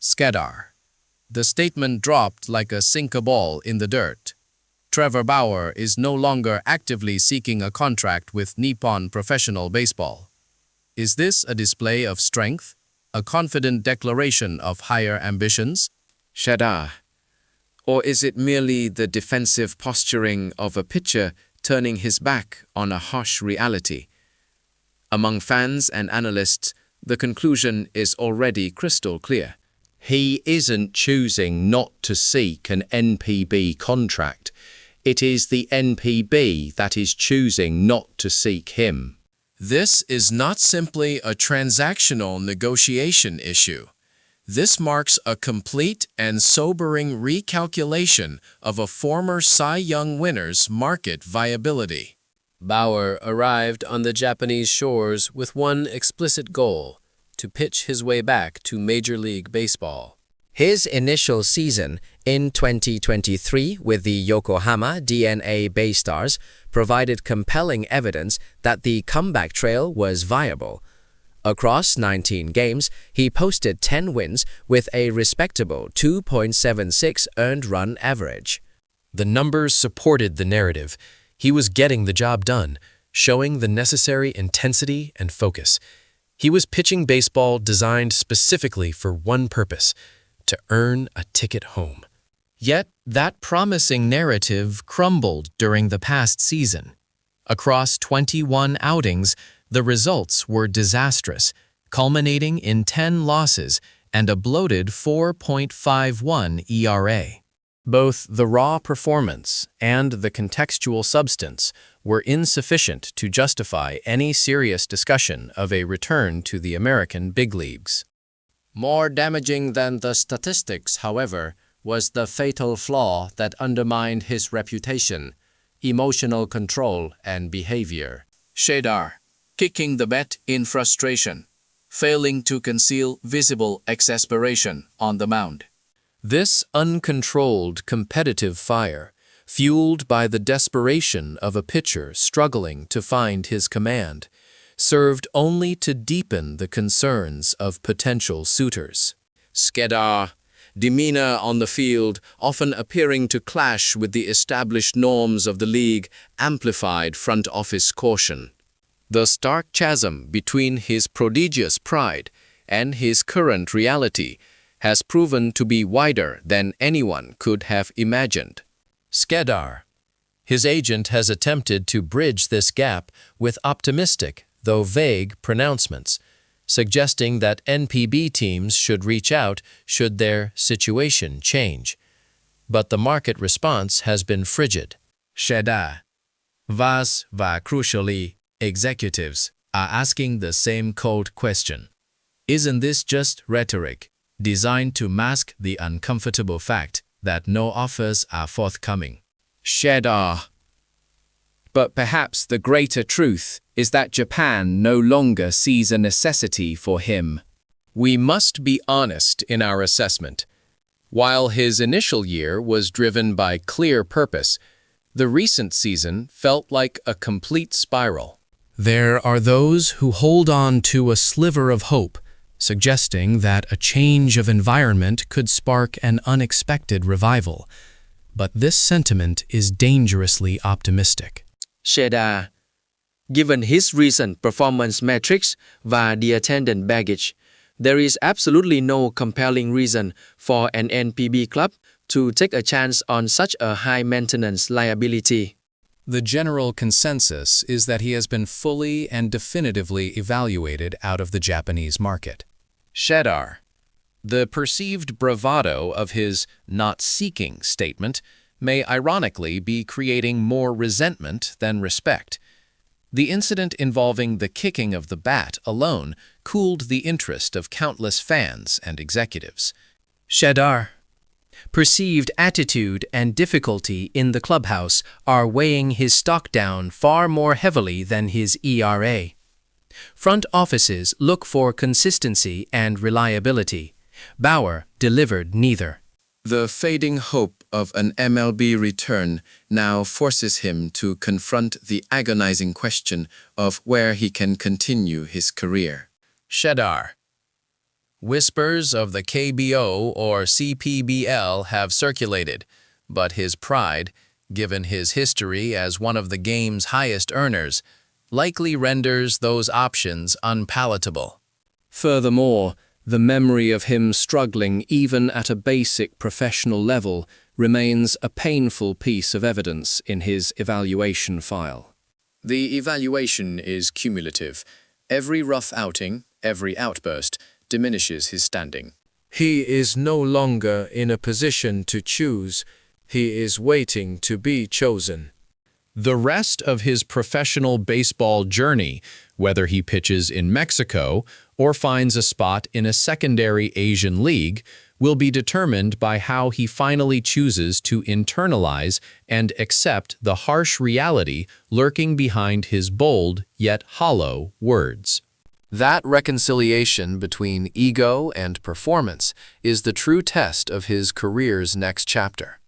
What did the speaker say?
Skedar. The statement dropped like a sinker ball in the dirt. Trevor Bauer is no longer actively seeking a contract with Nippon Professional Baseball. Is this a display of strength? A confident declaration of higher ambitions? Skedar. Or is it merely the defensive posturing of a pitcher turning his back on a harsh reality? Among fans and analysts, the conclusion is already crystal clear. He isn't choosing not to seek an NPB contract. It is the NPB that is choosing not to seek him. This is not simply a transactional negotiation issue. This marks a complete and sobering recalculation of a former Cy Young winner's market viability. Bauer arrived on the Japanese shores with one explicit goal: to pitch his way back to Major League Baseball. His initial season in 2023 with the Yokohama DNA BayStars provided compelling evidence that the comeback trail was viable. Across 19 games, he posted 10 wins with a respectable 2.76 earned run average. The numbers supported the narrative. He was getting the job done, showing the necessary intensity and focus. He was pitching baseball designed specifically for one purpose: to earn a ticket home. Yet, that promising narrative crumbled during the past season. Across 21 outings, the results were disastrous, culminating in 10 losses and a bloated 4.51 ERA. Both the raw performance and the contextual substance were insufficient to justify any serious discussion of a return to the American big leagues. More damaging than the statistics, however, was the fatal flaw that undermined his reputation: emotional control and behavior. Skedar, kicking the bat in frustration, failing to conceal visible exasperation on the mound. This uncontrolled competitive fire, fueled by the desperation of a pitcher struggling to find his command, served only to deepen the concerns of potential suitors. Skedar, demeanor on the field often appearing to clash with the established norms of the league, amplified front office caution. The stark chasm between his prodigious pride and his current reality has proven to be wider than anyone could have imagined. Skedar. His agent has attempted to bridge this gap with optimistic, though vague, pronouncements, suggesting that NPB teams should reach out should their situation change. But the market response has been frigid. Skedar. Crucially, executives are asking the same cold question. Isn't this just rhetoric, designed to mask the uncomfortable fact that no offers are forthcoming? Skedar. But perhaps the greater truth is that Japan no longer sees a necessity for him. We must be honest in our assessment. While his initial year was driven by clear purpose, the recent season felt like a complete spiral. There are those who hold on to a sliver of hope, suggesting that a change of environment could spark an unexpected revival. But this sentiment is dangerously optimistic. Skedar. Given his recent performance metrics and the attendant baggage, there is absolutely no compelling reason for an NPB club to take a chance on such a high-maintenance liability. The general consensus is that he has been fully and definitively evaluated out of the Japanese market. Skedar. The perceived bravado of his not seeking statement may ironically be creating more resentment than respect. The incident involving the kicking of the bat alone cooled the interest of countless fans and executives. Skedar. Perceived attitude and difficulty in the clubhouse are weighing his stock down far more heavily than his ERA. Front offices look for consistency and reliability. Bauer delivered neither. The fading hope of an MLB return now forces him to confront the agonizing question of where he can continue his career. Skedar. Whispers of the KBO or CPBL have circulated, but his pride, given his history as one of the game's highest earners, likely renders those options unpalatable. Furthermore, the memory of him struggling even at a basic professional level remains a painful piece of evidence in his evaluation file. The evaluation is cumulative. Every rough outing, every outburst, diminishes his standing. He is no longer in a position to choose. He is waiting to be chosen. The rest of his professional baseball journey, whether he pitches in Mexico or finds a spot in a secondary Asian league, will be determined by how he finally chooses to internalize and accept the harsh reality lurking behind his bold yet hollow words. That reconciliation between ego and performance is the true test of his career's next chapter.